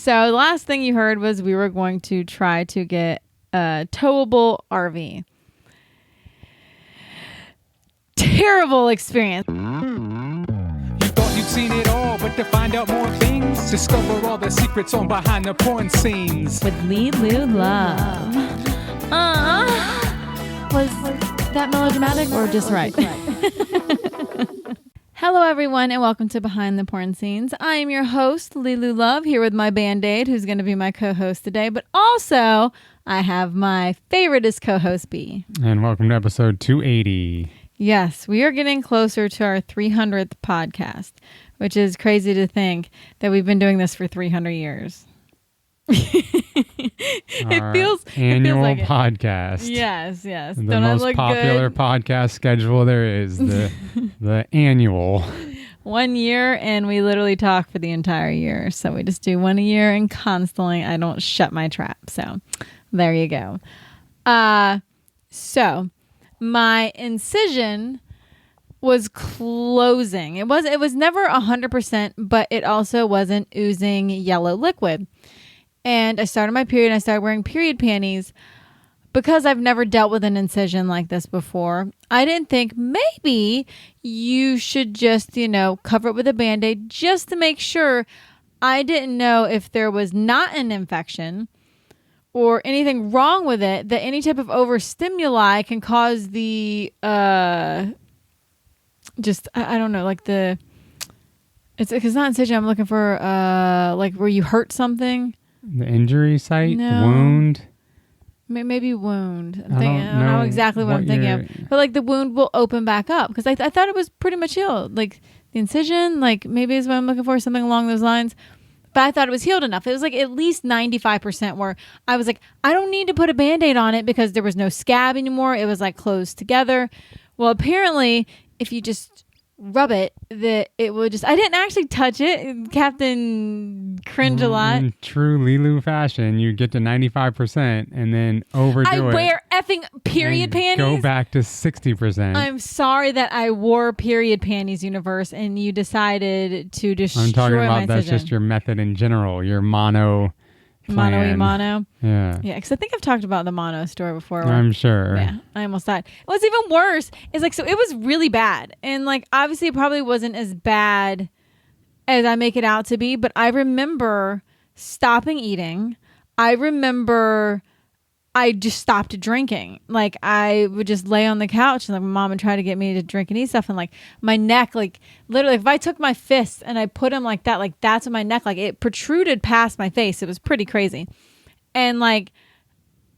So the last thing you heard was we were going to try to get a towable RV. Terrible experience. You thought you'd seen it all, but to find out more things, discover all the secrets on behind the porn scenes. With leluxxxp57160. Was that melodramatic or just right? Hello, everyone, and welcome to Behind the Porn Scenes. I am your host, Lelu Love, here with my Band-Aid, who's going to be my co-host today. But also, I have my favoriteest co-host, B. And welcome to episode 280. Yes, we are getting closer to our 300th podcast, which is crazy to think that we've been doing this for 300 years. Our feels annual like it. Podcast. Yes. The Don't I most look popular good? podcast schedule there is, the annual. 1 year, and we literally talk for the entire year. So we just do one a year, and constantly I don't shut my trap. So there you go. So my incision was closing. It was never 100%, but it also wasn't oozing yellow liquid. And I started my period and I started wearing period panties because I've never dealt with an incision like this before. I didn't think maybe you should just, cover it with a Band-Aid just to make sure. I didn't know if there was not an infection or anything wrong with it, that any type of overstimuli can cause the, I don't know, like it's not incision. I'm looking for, like where you hurt something. The injury site? No. The wound? Maybe wound. I don't know exactly what I'm thinking of. But like the wound will open back up because I thought it was pretty much healed. Like the incision, like maybe is what I'm looking for, something along those lines. But I thought it was healed enough. It was like at least 95% where I was like, I don't need to put a Band-Aid on it because there was no scab anymore. It was like closed together. Well, apparently if you just rub it, that it will just, I didn't actually touch it. Captain cringe a lot. In true Lelu fashion, you get to 95% and then overdo it. I wear effing period panties. Go back to 60%. I'm sorry that I wore period panties, universe, and you decided to destroy I'm talking about my that's incision. just your method in general, your mono plan. Mono. Yeah. Yeah, because I think I've talked about the mono story before. I'm sure. Yeah, I almost died. What's even worse is like, so it was really bad. And like, obviously it probably wasn't as bad as I make it out to be, but I remember stopping eating. I remember I just stopped drinking. Like I would just lay on the couch and like my mom would try to get me to drink and eat stuff. And like my neck, like literally if I took my fists and I put them like that, like that's what my neck, like it protruded past my face. It was pretty crazy. And like,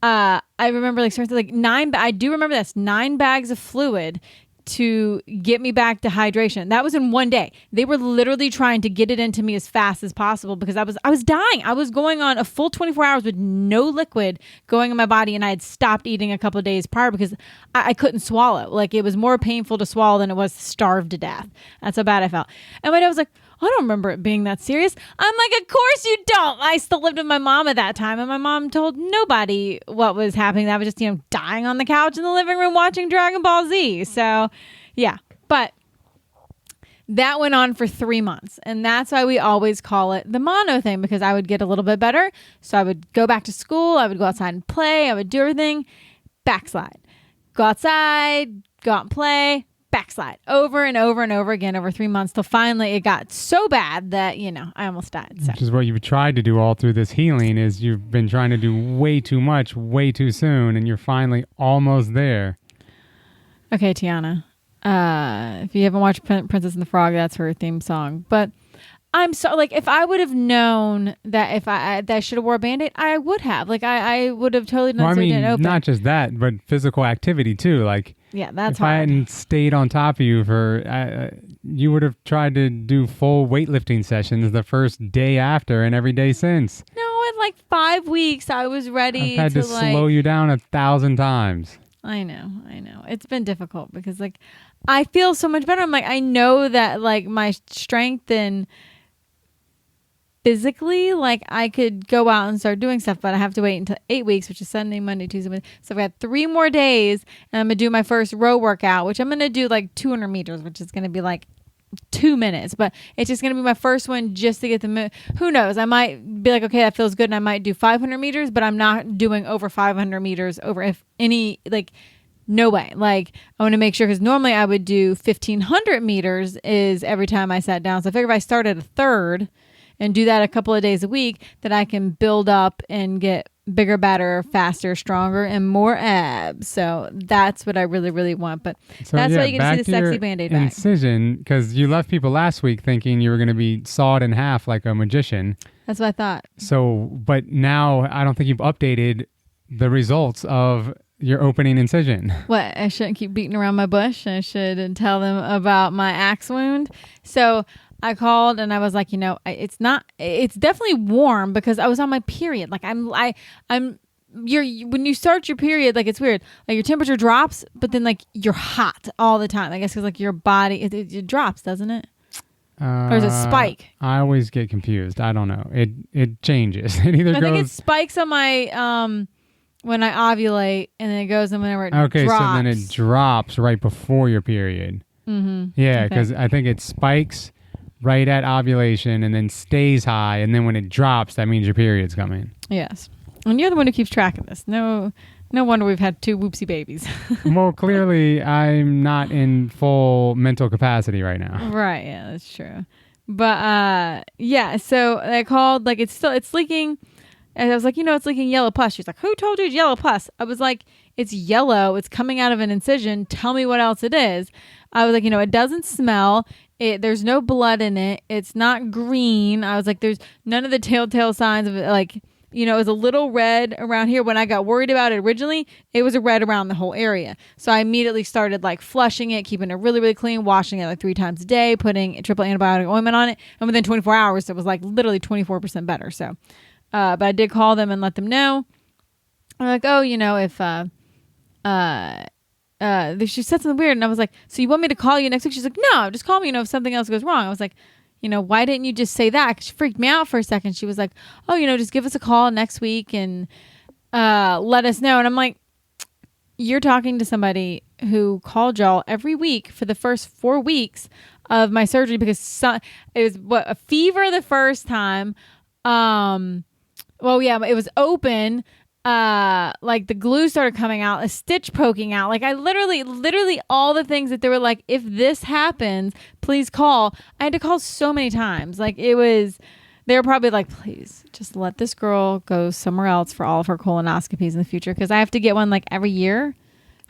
I remember like starting to like I do remember this 9 bags of fluid to get me back to hydration. That was in one day. They were literally trying to get it into me as fast as possible because I was dying. I was going on a full 24 hours with no liquid going in my body, and I had stopped eating a couple of days prior because I couldn't swallow. Like it was more painful to swallow than it was to starve to death. That's how bad I felt. And my dad was like, I don't remember it being that serious. I'm like, of course you don't. I still lived with my mom at that time, and my mom told nobody what was happening. I was just, dying on the couch in the living room watching Dragon Ball Z. So, yeah. But that went on for 3 months, and that's why we always call it the mono thing, because I would get a little bit better. So I would go back to school. I would go outside and play. I would do everything. Backslide. Go outside, go out and play. Backslide over and over and over again over 3 months till finally it got so bad that, I almost died. So. Which is what you've tried to do all through this healing is you've been trying to do way too much, way too soon, and you're finally almost there. Okay, Tiana. If you haven't watched Princess and the Frog, that's her theme song. But I'm so like, if I would have known that that I should have wore a Band-Aid, I would have. Like I would have totally done so it didn't open. Not just that, but physical activity too. Like yeah, that's if I hard. hadn't stayed on top of you you would have tried to do full weightlifting sessions the first day after and every day since. No, in like 5 weeks, I was ready. I've had to slow you down 1,000 times. I know. It's been difficult because like I feel so much better. I'm like, I know that like my strength and physically, like I could go out and start doing stuff, but I have to wait until 8 weeks, which is Sunday, Monday, Tuesday, Wednesday. So I've got 3 more days, and I'm gonna do my first row workout, which I'm gonna do like 200 meters, which is gonna be like 2 minutes, but it's just going to be my first one just to get the who knows, I might be like, okay, that feels good, and I might do 500 meters, but I'm not doing over 500 meters over if any, like, no way. Like, I want to make sure, because normally I would do 1500 meters is every time I sat down. So I figure if I start at a third and do that a couple of days a week, that I can build up and get bigger, better, faster, stronger, and more abs. So that's what I really, really want. But So, that's yeah, why you get to back see the sexy your Band-Aid back. incision, because you left people last week thinking you were going to be sawed in half like a magician. That's what I thought. So, but now I don't think you've updated the results of your opening incision. What? I shouldn't keep beating around my bush. I should tell them about my axe wound. So I called and I was like, it's definitely warm because I was on my period. Like when you start your period, like, it's weird. Like, your temperature drops, but then, like, you're hot all the time. I guess because, like, your body, it drops, doesn't it? Or is it spike? I always get confused. I don't know. It changes. It either I think it spikes on my when I ovulate, and then it goes and whenever it drops. Okay, so then it drops right before your period. Mm-hmm. Yeah, because I think it spikes right at ovulation and then stays high, and then when it drops, that means your period's coming. Yes. And you're the one who keeps track of this. No wonder we've had 2 whoopsie babies. Well, clearly I'm not in full mental capacity right now. Right, yeah, that's true. But yeah, so I called, like, it's leaking, and I was like, it's leaking yellow pus. She's like, who told you it's yellow pus? I was like, it's yellow, it's coming out of an incision, tell me what else it is. I was like, it doesn't smell, there's no blood in it, it's not green. I was like, there's none of the telltale signs of it, like, it was a little red around here. When I got worried about it originally, it was a red around the whole area. So I immediately started, like, flushing it, keeping it really, really clean, washing it like 3 times a day, putting triple antibiotic ointment on it. And within 24 hours, it was like literally 24% better. So, but I did call them and let them know. I'm like, oh, if she said something weird, and I was like, so you want me to call you next week? She's like, no, just call me, if something else goes wrong. I was like, why didn't you just say that? 'Cause she freaked me out for a second. She was like, oh, just give us a call next week and let us know. And I'm like, you're talking to somebody who called y'all every week for the first 4 weeks of my surgery, because it was a fever the first time. Well, yeah, it was open. Like, the glue started coming out, a stitch poking out. Like, I literally all the things that they were like, if this happens, please call. I had to call so many times. Like, they were probably like, please just let this girl go somewhere else for all of her colonoscopies in the future. 'Cause I have to get one, like, every year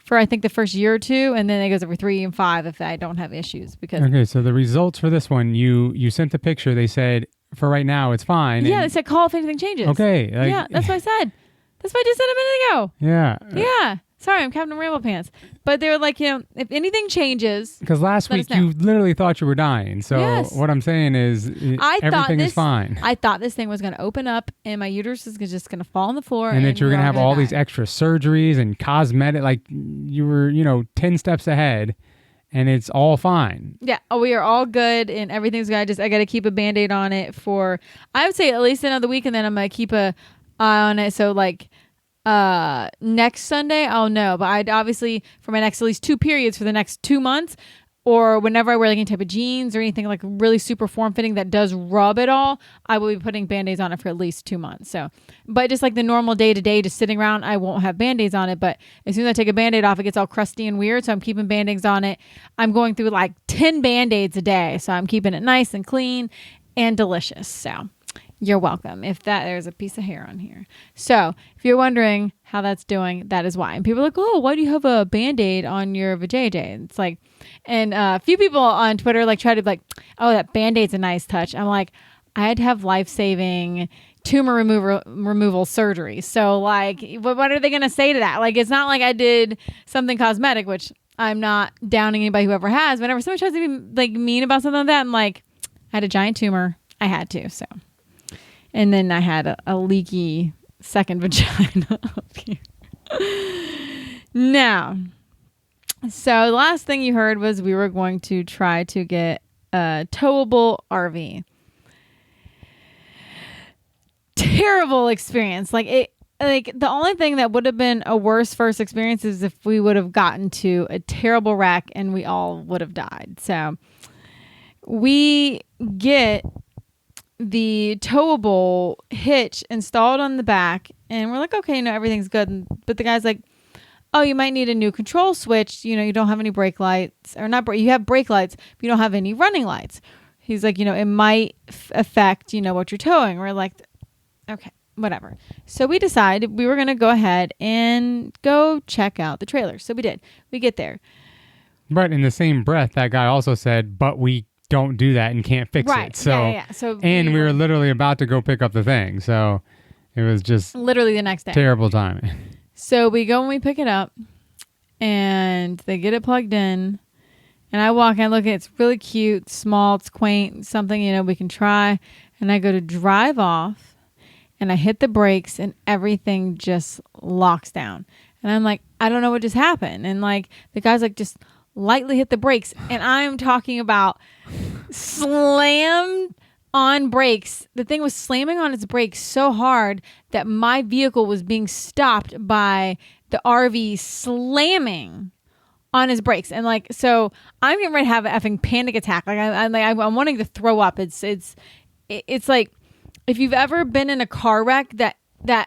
for, I think, the first year or 2. And then it goes every 3 and 5 if I don't have issues. Because Okay, so the results for this one, you sent the picture. They said, for right now, it's fine. yeah, they said call if anything changes. Okay. Yeah, that's what I said. That's what I just said a minute ago. Yeah. Yeah. Sorry, I'm Captain Ramble Pants. But they were like, if anything changes. Because last week you literally thought you were dying. So yes. What I'm saying is everything is fine. I thought this thing was going to open up and my uterus is just going to fall on the floor. And that you were going to have all these extra surgeries and cosmetic, like you were, 10 steps ahead. And it's all fine. Yeah. Oh, we are all good and everything's good. I got to keep a Band-Aid on it for, I would say, at least another week. And then I'm going to keep a eye on it. So, like, next Sunday, I'll know. But I'd obviously, for my next at least 2 periods for the next 2 months, or whenever I wear, like, any type of jeans or anything, like, really super form-fitting that does rub it all, I will be putting Band-Aids on it for at least 2 months. So, but just like the normal day-to-day, just sitting around, I won't have Band-Aids on it. But as soon as I take a Band-Aid off, it gets all crusty and weird. So I'm keeping Band-Aids on it. I'm going through like 10 Band-Aids a day. So I'm keeping it nice and clean and delicious. So you're welcome. There's a piece of hair on here. So if you're wondering how that's doing, that is why. And people are like, oh, why do you have a Band-Aid on your vajayjay? It's like, and a few people on Twitter like try to like, oh, that Band-Aid's a nice touch. I'm like, I had to have life-saving tumor removal surgery. So like, what are they going to say to that? Like, it's not like I did something cosmetic, which I'm not downing anybody who ever has. Whenever somebody tries to be like mean about something like that, I'm like, I had a giant tumor. I had to, so. And then I had a leaky second vagina up here. Now, so the last thing you heard was we were going to try to get a towable RV. Terrible experience. Like the only thing that would have been a worse first experience is if we would have gotten to a terrible wreck and we all would have died. So we get the towable hitch installed on the back, and we're like, okay, no, everything's good. But the guy's like, oh, you might need a new control switch. You don't have any brake lights, or not. You have brake lights, but you don't have any running lights. He's like, it might affect, what you're towing. We're like, okay, whatever. So we decided we were going to go ahead and go check out the trailer. So we did. We get there. But in the same breath, that guy also said, but we don't do that and can't fix it. So, yeah. So and we were literally about to go pick up the thing. So it was just literally the next day. Terrible timing. So we go and we pick it up, and they get it plugged in. And I walk and I look at it. It's really cute, small, it's quaint, something, we can try. And I go to drive off, and I hit the brakes, and everything just locks down. And I'm like, I don't know what just happened. And like the guy's like, just lightly hit the brakes. And I'm talking about slammed on brakes. The thing was slamming on its brakes so hard that my vehicle was being stopped by the RV slamming on his brakes. And like, so I'm getting ready to have an effing panic attack. Like I'm wanting to throw up. It's like, if you've ever been in a car wreck that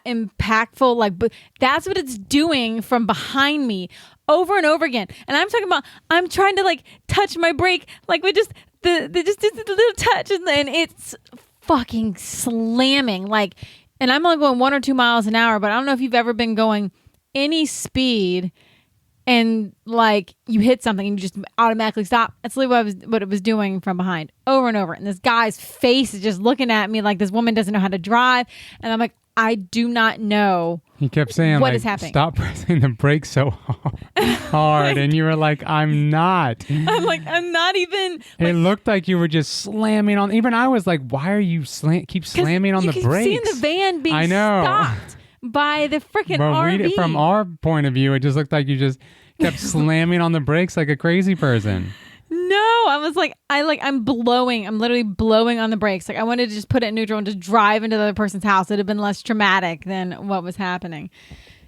impactful, like, but that's what it's doing from behind me over and over again. And I'm talking about, I'm trying to like touch my brake, like with just the little touch, and it's fucking slamming. Like, and I'm only going 1 or 2 miles an hour, but I don't know if you've ever been going any speed and like you hit something and you just automatically stop. That's literally what it was doing from behind over and over. And this guy's face is just looking at me like this woman doesn't know how to drive. And I'm like, I do not know. He kept saying, what is happening. Stop pressing the brakes so hard. And you were like, I'm not. I'm like, I'm not even. It looked like you were just slamming on. Even I was like, why are you keep slamming on the brakes? You keep seeing the van being stopped by the freaking RV. From our point of view, it just looked like you just kept slamming on the brakes like a crazy person. No, I was like, I'm literally blowing on the brakes. Like I wanted to just put it in neutral and just drive into the other person's house. It'd have been less traumatic than what was happening.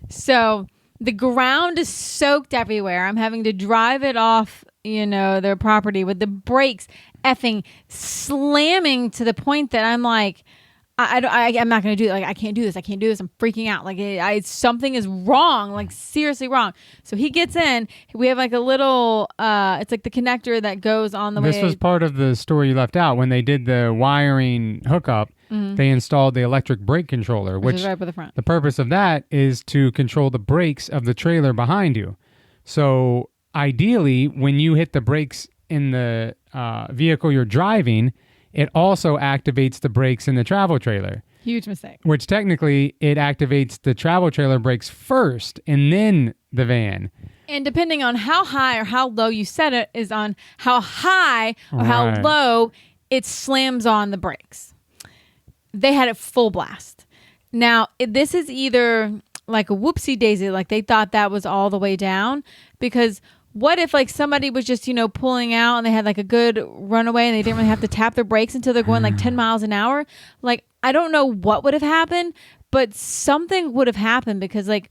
So the ground is soaked everywhere. I'm having to drive it off, their property with the brakes effing slamming to the point that I'm like, I'm not going to do it. Like, I can't do this. I'm freaking out. Like something is wrong, like seriously wrong. So he gets in, we have like a little, it's like the connector that goes on the way. This was part of the story you left out. When they did the wiring hookup, they installed the electric brake controller, which is right by the front. The purpose of that is to control the brakes of the trailer behind you. So ideally, when you hit the brakes in the vehicle you're driving, it also activates the brakes in the travel trailer. Huge mistake. Which technically, it activates the travel trailer brakes first and then the van. And depending on how high or how low you set it is on how high or how low it slams on the brakes. They had it full blast. Now, this is either like a whoopsie daisy, like they thought that was all the way down, because what if like somebody was just, pulling out and they had like a good runaway and they didn't really have to tap their brakes until they're going like 10 miles an hour? Like, I don't know what would have happened, but something would have happened, because like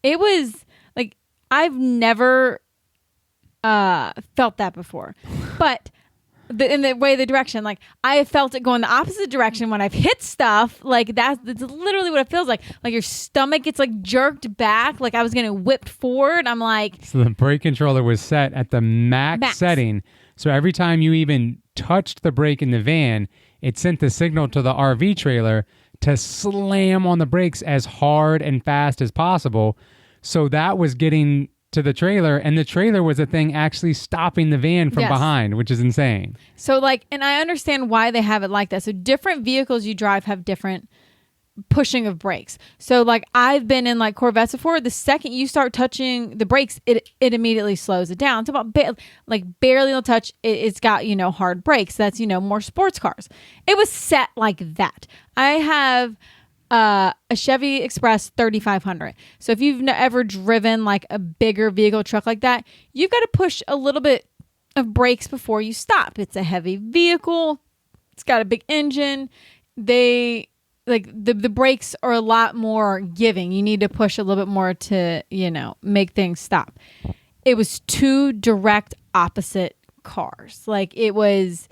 it was like, I've never felt that before. But in the direction, like I have felt it going the opposite direction when I've hit stuff. Like that's literally what it feels like. Like your stomach gets like jerked back, like I was getting whipped forward. I'm like, so the brake controller was set at the max setting. So every time you even touched the brake in the van, it sent the signal to the RV trailer to slam on the brakes as hard and fast as possible. So that was getting to the trailer, and the trailer was a thing actually stopping the van from behind, which is insane. So like, and I understand why they have it like that. So different vehicles you drive have different pushing of brakes. So like I've been in like Corvettes before, the second you start touching the brakes, it immediately slows it down. It's about barely a touch. It's got, hard brakes. That's, more sports cars. It was set like that. I have a Chevy Express 3500. So if you've ever driven like a bigger vehicle truck like that, you've got to push a little bit of brakes before you stop. It's a heavy vehicle. It's got a big engine. They like the brakes are a lot more giving. You need to push a little bit more to, make things stop. It was two direct opposite cars. Like it was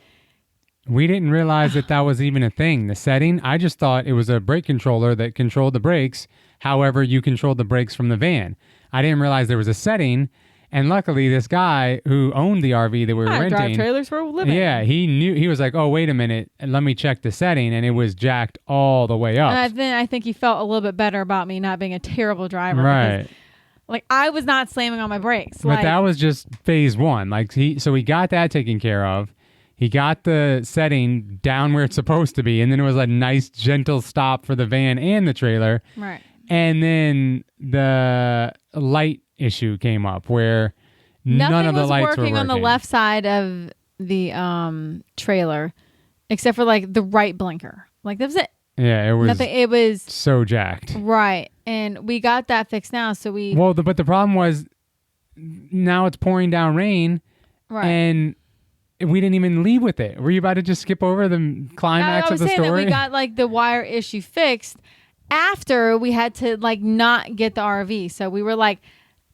We didn't realize that was even a thing. The setting, I just thought it was a brake controller that controlled the brakes. However, you controlled the brakes from the van. I didn't realize there was a setting. And luckily, this guy who owned the RV that we were renting, drive trailers for a living. Yeah, he knew. He was like, "Oh, wait a minute, and let me check the setting," and it was jacked all the way up. And then I think he felt a little bit better about me not being a terrible driver, right? Because, like, I was not slamming on my brakes. But that was just phase one. Like he got that taken care of. He got the setting down where it's supposed to be, and then it was a nice, gentle stop for the van and the trailer. Right. And then the light issue came up where none of the lights were working. Nothing was working on the left side of the trailer, except for like the right blinker. Like that was it. Yeah, it was. Nothing. It was so jacked. Right, and we got that fixed now. So we. Well, but the problem was, now it's pouring down rain, right, and we didn't even leave with it. Were you about to just skip over the climax of the story? That we got like the wire issue fixed after we had to like not get the RV. So we were like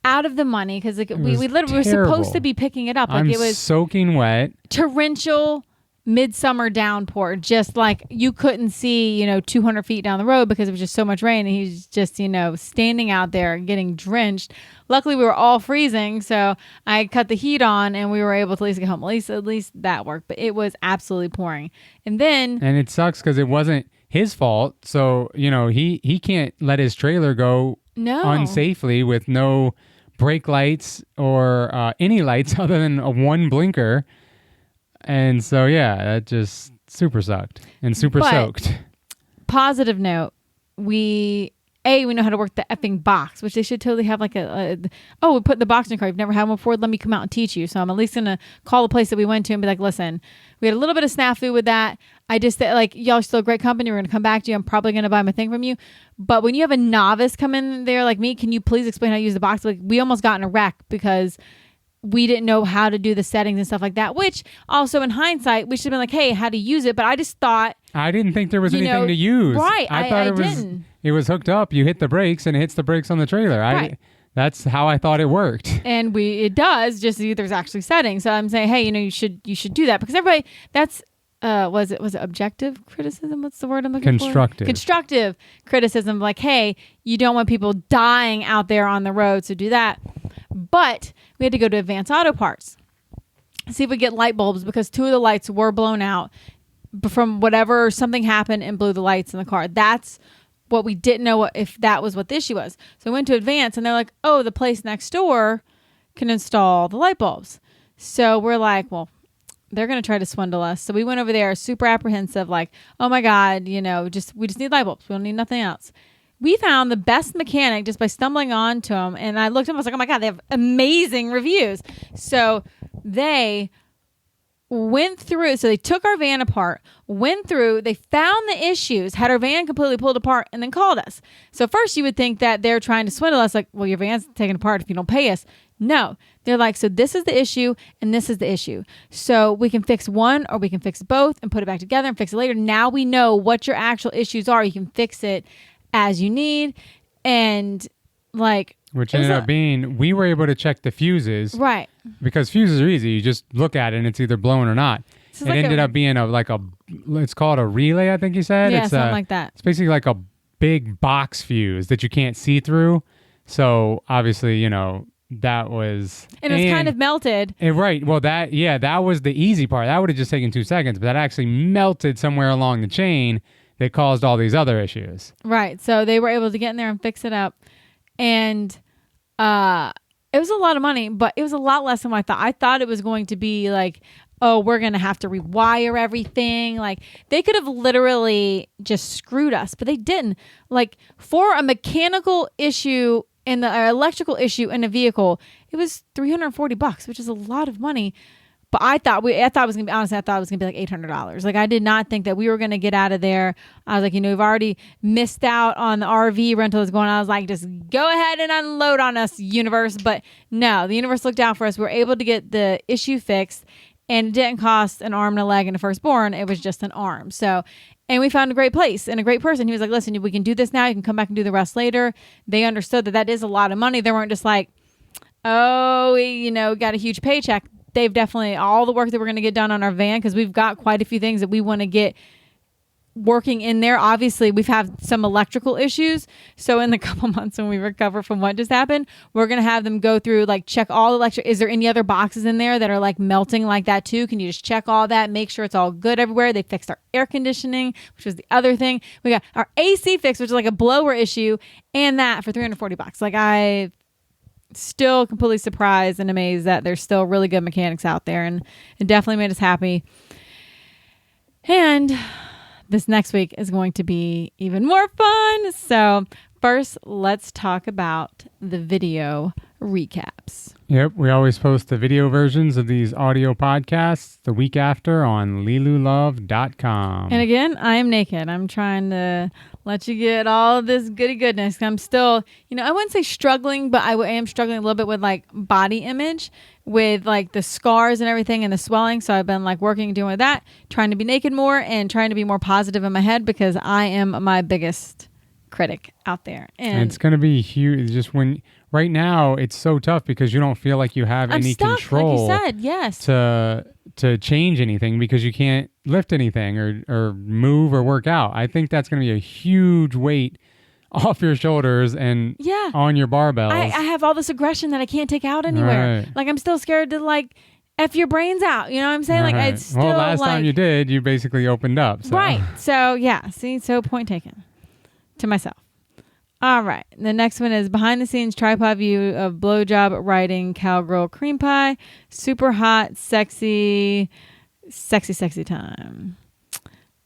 out of the money because like, we literally were supposed to be picking it up. Like it was soaking wet, torrential midsummer downpour. Just like you couldn't see, 200 feet down the road because it was just so much rain. And he's just, standing out there getting drenched. Luckily, we were all freezing, so I cut the heat on, and we were able to at least get home. At least that worked. But it was absolutely pouring. And it sucks because it wasn't his fault. So he can't let his trailer go unsafely with no brake lights or any lights other than one blinker. And so that just super sucked and super soaked. Positive note, we know how to work the effing box, which they should totally have like we put the box in your car. You've never had one before. Let me come out and teach you. So I'm at least going to call the place that we went to and be like, listen, we had a little bit of snafu with that. I just like, y'all are still a great company. We're going to come back to you. I'm probably going to buy my thing from you. But when you have a novice come in there like me, can you please explain how to use the box? Like we almost got in a wreck because we didn't know how to do the settings and stuff like that, which also in hindsight, we should have been like, hey, how to use it. But I just thought. I didn't think there was anything to use. Right. I thought it was hooked up. You hit the brakes and it hits the brakes on the trailer. Right. That's how I thought it worked. And it does, just there's actually settings. So I'm saying, hey, you should do that because everybody, that's, was it objective criticism? What's the word I'm looking for? Constructive criticism. Like, hey, you don't want people dying out there on the road. So do that. But we had to go to Advanced Auto Parts, see if we get light bulbs because 2 of the lights were blown out from whatever something happened and blew the lights in the car. That's what we didn't know if that was what the issue was. So we went to Advance and they're like, oh, the place next door can install the light bulbs. So we're like, well, they're going to try to swindle us. So we went over there super apprehensive, like, oh my God, we just need light bulbs. We don't need nothing else. We found the best mechanic just by stumbling onto him. And I looked at him, I was like, oh my God, they have amazing reviews. So they went through, so they took our van apart, went through, they found the issues, had our van completely pulled apart, and then called us. So first you would think that they're trying to swindle us, like, well, your van's taken apart if you don't pay us. No, they're like, so this is the issue and this is the issue. So we can fix one or we can fix both and put it back together and fix it later. Now we know what your actual issues are. You can fix it as you need. And like, which ended up being, we were able to check the fuses. Right. Because fuses are easy. You just look at it and it's either blown or not. So it ended up being it's called a relay, I think you said. Yeah, it's something like that. It's basically like a big box fuse that you can't see through. So obviously, that was... And it's kind of melted. Right. Well, that was the easy part. That would have just taken 2 seconds, but that actually melted somewhere along the chain that caused all these other issues. Right. So they were able to get in there and fix it up. And it was a lot of money, but it was a lot less than what I thought. I thought it was going to be like, oh, we're going to have to rewire everything. Like they could have literally just screwed us, but they didn't. Like for a mechanical issue and the electrical issue in a vehicle, it was $340, which is a lot of money. But I thought it was going to be, honestly, I thought it was going to be like $800. Like I did not think that we were going to get out of there. I was like, we've already missed out on the RV rental that's going on. I was like, just go ahead and unload on us, universe. But no, the universe looked out for us. We were able to get the issue fixed and it didn't cost an arm and a leg and a firstborn. It was just an arm. So, and we found a great place and a great person. He was like, listen, we can do this now. You can come back and do the rest later. They understood that is a lot of money. They weren't just like, oh, we, got a huge paycheck. they've definitely all the work that we're going to get done on our van, because we've got quite a few things that we want to get working in there. Obviously, we've had some electrical issues. So in the couple months when we recover from what just happened, we're going to have them go through, like, check all the electric. Is there any other boxes in there that are like melting like that too? Can you just check all that, make sure it's all good everywhere? They fixed our air conditioning, which was the other thing. We got our AC fixed, which is like a blower issue, and that for $340. Like, I still completely surprised and amazed that there's still really good mechanics out there, and it definitely made us happy. And this next week is going to be even more fun. So first, let's talk about the video recaps. Yep, we always post the video versions of these audio podcasts the week after on leluxxxp57160.com. And again, I am naked. I'm trying to let you get all of this goody goodness. I'm still, I wouldn't say struggling, but I am struggling a little bit with like body image, with like the scars and everything and the swelling. So I've been like working and doing with that, trying to be naked more and trying to be more positive in my head, because I am my biggest critic out there. And it's going to be huge. Just when right now it's so tough because you don't feel like you have any stuck, control, like you said, yes, to change anything, because you can't lift anything or move or work out. I think that's going to be a huge weight off your shoulders and on your barbells. I have all this aggression that I can't take out anywhere. Right. Like, I'm still scared to like F your brains out. You know what I'm saying? Right. Like, it's still last time you did, you basically opened up. So. Right. So yeah, see, so point taken to myself. All right. The next one is behind the scenes tripod view of blowjob writing cowgirl cream pie. Super hot, sexy time.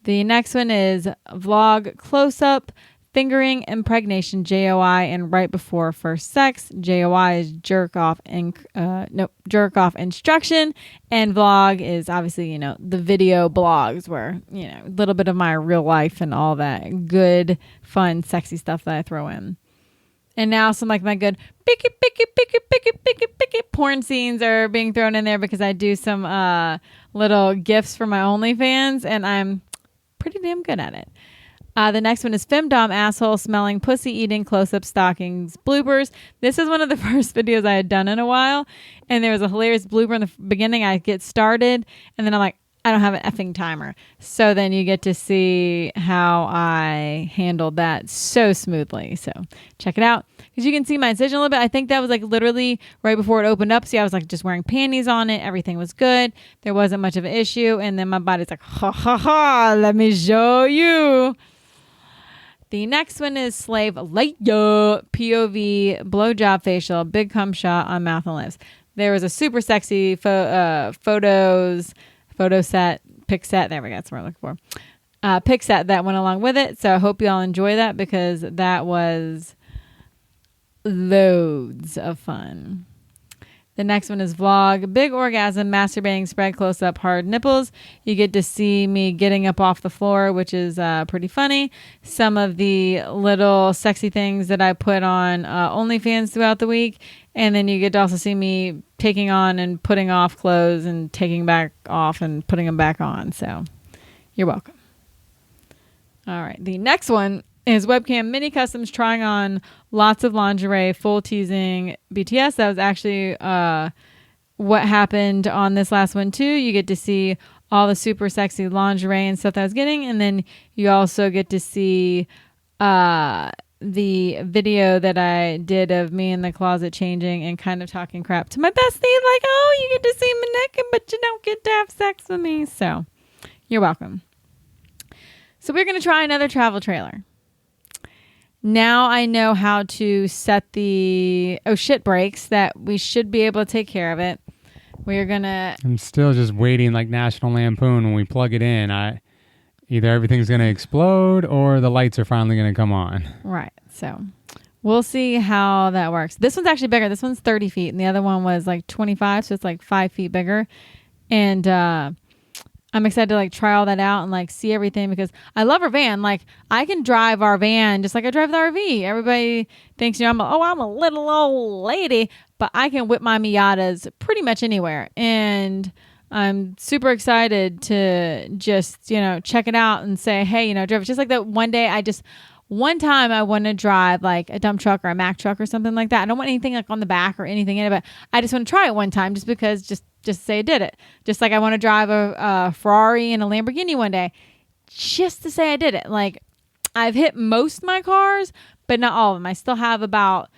The next one is vlog close up, fingering, impregnation, JOI, and right before first sex. JOI is jerk off instruction, and vlog is obviously, the video blogs where, a little bit of my real life and all that good, fun, sexy stuff that I throw in. And now some like my good picky porn scenes are being thrown in there, because I do some little gifs for my OnlyFans, and I'm pretty damn good at it. The next one is femdom asshole smelling pussy eating close-up stockings bloopers. This is one of the first videos I had done in a while, and there was a hilarious blooper in the beginning. I get started, and then I'm like, I don't have an effing timer. So then you get to see how I handled that so smoothly. So check it out, because you can see my incision a little bit. I think that was like literally right before it opened up. See, I was like just wearing panties on it. Everything was good. There wasn't much of an issue. And then my body's like, ha ha ha, let me show you. The next one is slave layer POV blowjob facial, big cum shot on mouth and lips. There was a super sexy photo set, pic set. There we go. That's what we're looking for. Pic set that went along with it. So I hope you all enjoy that, because that was loads of fun. The next one is vlog, big orgasm, masturbating, spread close up, hard nipples. You get to see me getting up off the floor, which is pretty funny. Some of the little sexy things that I put on OnlyFans throughout the week. And then you get to also see me taking on and putting off clothes and taking back off and putting them back on. So you're welcome. All right. The next one is webcam mini customs, trying on lots of lingerie, full teasing BTS. That was actually what happened on this last one too. You get to see all the super sexy lingerie and stuff that I was getting. And then you also get to see the video that I did of me in the closet changing and kind of talking crap to my bestie. Like, oh, you get to see me naked, but you don't get to have sex with me. So you're welcome. So we're going to try another travel trailer. Now I know how to set the brakes, that we should be able to take care of it. We're going to... I'm still just waiting like National Lampoon when we plug it in. Either everything's going to explode or the lights are finally going to come on. Right. So we'll see how that works. This one's actually bigger. This one's 30 feet and the other one was like 25. So it's like 5 feet bigger. And I'm excited to like try all that out and like see everything, because I love our van. Like, I can drive our van just like I drive the RV. Everybody thinks, I'm a little old lady, but I can whip my Miatas pretty much anywhere. And I'm super excited to just, check it out and say, hey, drive it. Just like that one day one time I want to drive like a dump truck or a Mack truck or something like that. I don't want anything like on the back or anything in it, but I just want to try it one time just because just to say I did it. Just like I want to drive a Ferrari and a Lamborghini one day, just to say I did it. Like, I've hit most of my cars, but not all of them. I still have about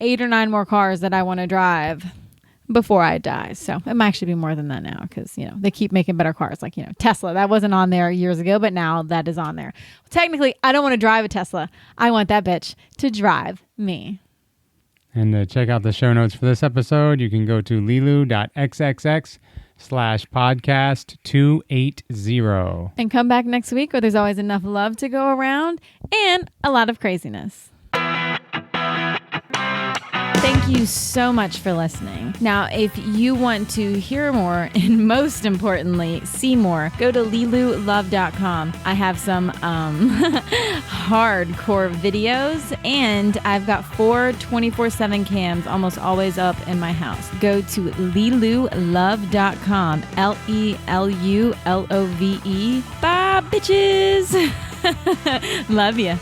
8 or 9 more cars that I want to drive before I die. So it might actually be more than that now because, they keep making better cars. Like, Tesla, that wasn't on there years ago, but now that is on there. Technically, I don't want to drive a Tesla. I want that bitch to drive me. And to check out the show notes for this episode, you can go to lelu.xxx/podcast280. And come back next week where there's always enough love to go around and a lot of craziness. Thank you so much for listening. Now, if you want to hear more and most importantly, see more, go to leluxxxp57160.com. I have some hardcore videos and I've got 4 24/7 cams almost always up in my house. Go to leluxxxp57160.com. LELULOVE. Bye, bitches. Love ya.